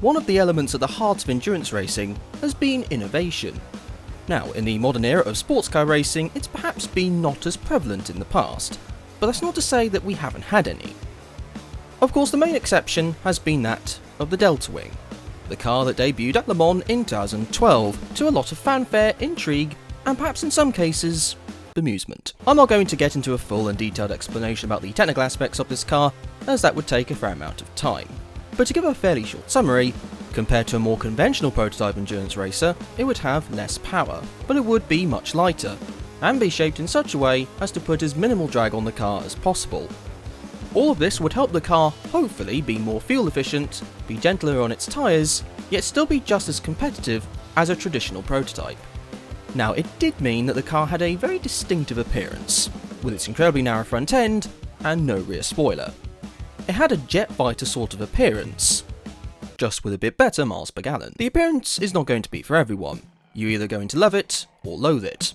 One of the elements at the heart of endurance racing has been innovation. Now, in the modern era of sports car racing, it's perhaps been not as prevalent in the past, but that's not to say that we haven't had any. Of course, the main exception has been that of the DeltaWing, the car that debuted at Le Mans in 2012 to a lot of fanfare, intrigue, and perhaps in some cases, amusement. I'm not going to get into a full and detailed explanation about the technical aspects of this car, as that would take a fair amount of time. But to give a fairly short summary, compared to a more conventional prototype endurance racer, it would have less power, but it would be much lighter, and be shaped in such a way as to put as minimal drag on the car as possible. All of this would help the car hopefully be more fuel efficient, be gentler on its tyres, yet still be just as competitive as a traditional prototype. Now, it did mean that the car had a very distinctive appearance, with its incredibly narrow front end and no rear spoiler. It had a jet fighter sort of appearance, just with a bit better miles per gallon. The appearance is not going to be for everyone. You're either going to love it or loathe it.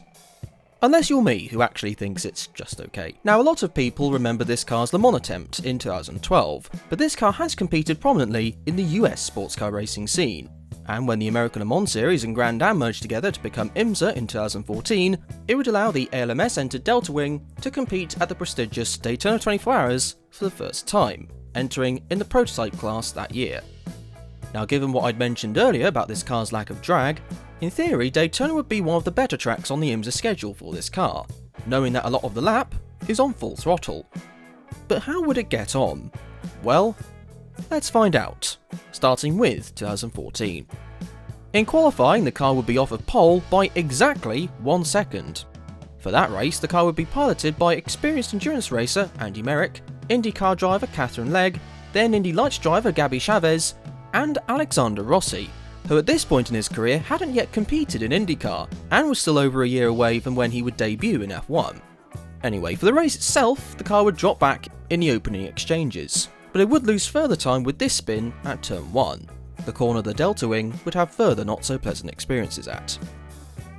Unless you're me, who actually thinks it's just okay. Now, a lot of people remember this car's Le Mans attempt in 2012, but this car has competed prominently in the US sports car racing scene. And when the American Le Mans series and Grand Am merged together to become IMSA in 2014, it would allow the ALMS-entered DeltaWing to compete at the prestigious Daytona 24 Hours for the first time, entering in the prototype class that year. Now, given what I'd mentioned earlier about this car's lack of drag, in theory Daytona would be one of the better tracks on the IMSA schedule for this car, knowing that a lot of the lap is on full throttle. But how would it get on? Well, let's find out, starting with 2014. In qualifying, the car would be off of pole by exactly 1 second. For that race, the car would be piloted by experienced endurance racer Andy Merrick, IndyCar driver Catherine Legg, then Indy Lights driver Gabby Chavez, and Alexander Rossi, who at this point in his career hadn't yet competed in IndyCar and was still over a year away from when he would debut in F1. Anyway, for the race itself, the car would drop back in the opening exchanges, but it would lose further time with this spin at turn 1, the corner the DeltaWing would have further not so pleasant experiences at.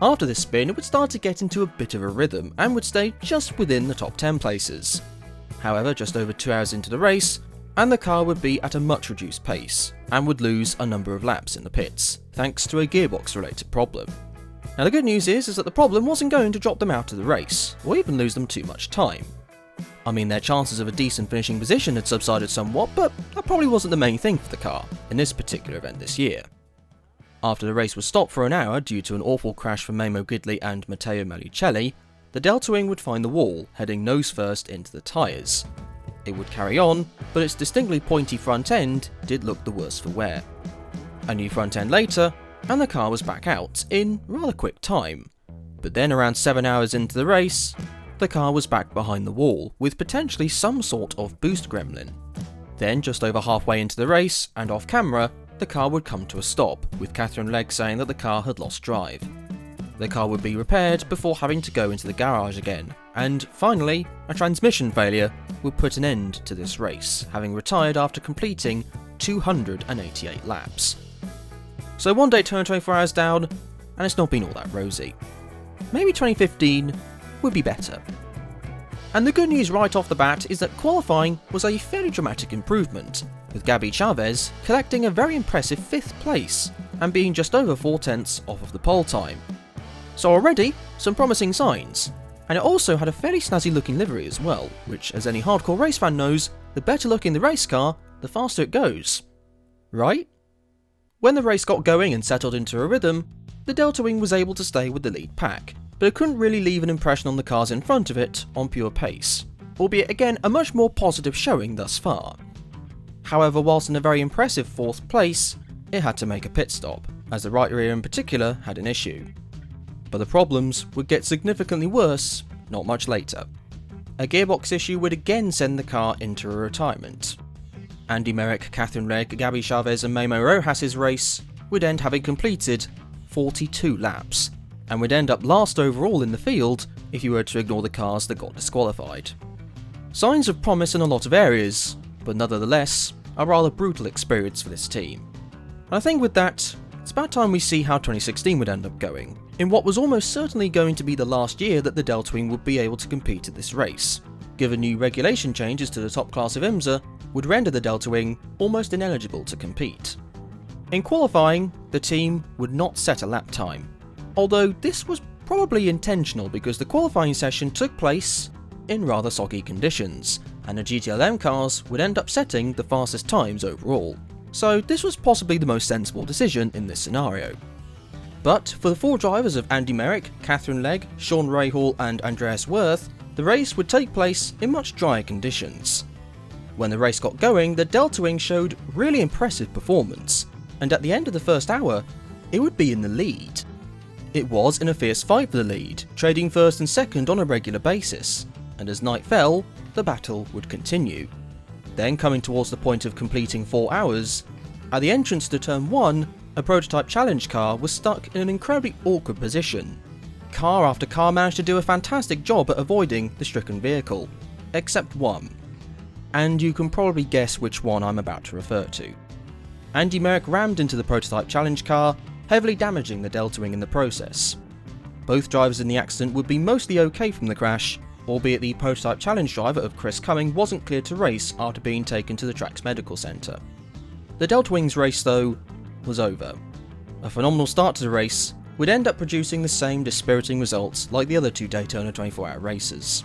After this spin, it would start to get into a bit of a rhythm and would stay just within the top 10 places. However, just over 2 hours into the race, and the car would be at a much reduced pace, and would lose a number of laps in the pits, thanks to a gearbox related problem. Now, the good news is that the problem wasn't going to drop them out of the race, or even lose them too much time. I mean, their chances of a decent finishing position had subsided somewhat, but that probably wasn't the main thing for the car in this particular event this year. After the race was stopped for an hour due to an awful crash from Memo Gidley and Matteo Malicelli, the DeltaWing would find the wall, heading nose first into the tyres. It would carry on, but its distinctly pointy front end did look the worse for wear. A new front end later, and the car was back out in rather quick time. But then around 7 hours into the race, the car was back behind the wall, with potentially some sort of boost gremlin. Then, just over halfway into the race, and off camera, the car would come to a stop, with Catherine Legg saying that the car had lost drive. The car would be repaired before having to go into the garage again, and finally, a transmission failure would put an end to this race, having retired after completing 288 laps. So one Daytona 24 Hours down, and it's not been all that rosy. Maybe 2015 would be better. And the good news right off the bat is that qualifying was a fairly dramatic improvement, with Gabby Chavez collecting a very impressive 5th place and being just over 4/10 off of the pole time. So already, some promising signs, and it also had a fairly snazzy looking livery as well, which, as any hardcore race fan knows, the better looking the race car, the faster it goes. Right? When the race got going and settled into a rhythm, the DeltaWing was able to stay with the lead pack, but it couldn't really leave an impression on the cars in front of it on pure pace, albeit again a much more positive showing thus far. However, whilst in a very impressive 4th place, it had to make a pit stop, as the right rear in particular had an issue. But the problems would get significantly worse not much later. A gearbox issue would again send the car into a retirement. Andy Merrick, Catherine Legg, Gabby Chavez and Memo Rojas' race would end having completed 42 laps, and would end up last overall in the field if you were to ignore the cars that got disqualified. Signs of promise in a lot of areas, but nonetheless, a rather brutal experience for this team. And I think with that, it's about time we see how 2016 would end up going, in what was almost certainly going to be the last year that the DeltaWing would be able to compete at this race, given new regulation changes to the top class of IMSA would render the DeltaWing almost ineligible to compete. In qualifying, the team would not set a lap time, although this was probably intentional because the qualifying session took place in rather soggy conditions, and the GTLM cars would end up setting the fastest times overall, so this was possibly the most sensible decision in this scenario. But for the 4 drivers of Andy Merrick, Catherine Legg, Sean Rahal and Andreas Wirth, the race would take place in much drier conditions. When the race got going, the DeltaWing showed really impressive performance, and at the end of the first hour, it would be in the lead. It was in a fierce fight for the lead, trading first and second on a regular basis, and as night fell, the battle would continue. Then coming towards the point of completing 4 hours, at the entrance to turn 1, a prototype challenge car was stuck in an incredibly awkward position. Car after car managed to do a fantastic job at avoiding the stricken vehicle, except one. And you can probably guess which one I'm about to refer to. Andy Merrick rammed into the prototype challenge car, heavily damaging the DeltaWing in the process. Both drivers in the accident would be mostly okay from the crash, albeit the prototype challenge driver of Chris Cumming wasn't cleared to race after being taken to the track's medical centre. The DeltaWing's race, though, was over. A phenomenal start to the race would end up producing the same dispiriting results like the other 2 Daytona 24-hour races.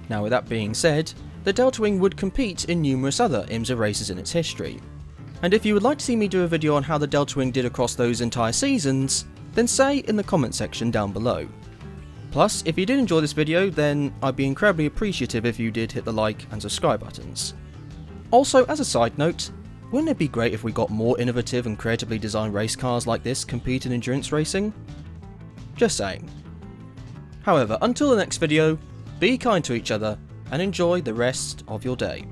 Now with that being said, the DeltaWing would compete in numerous other IMSA races in its history. And if you would like to see me do a video on how the DeltaWing did across those entire seasons, then say in the comment section down below. Plus, if you did enjoy this video, then I'd be incredibly appreciative if you did hit the like and subscribe buttons. Also, as a side note, wouldn't it be great if we got more innovative and creatively designed race cars like this compete in endurance racing? Just saying. However, until the next video, be kind to each other and enjoy the rest of your day.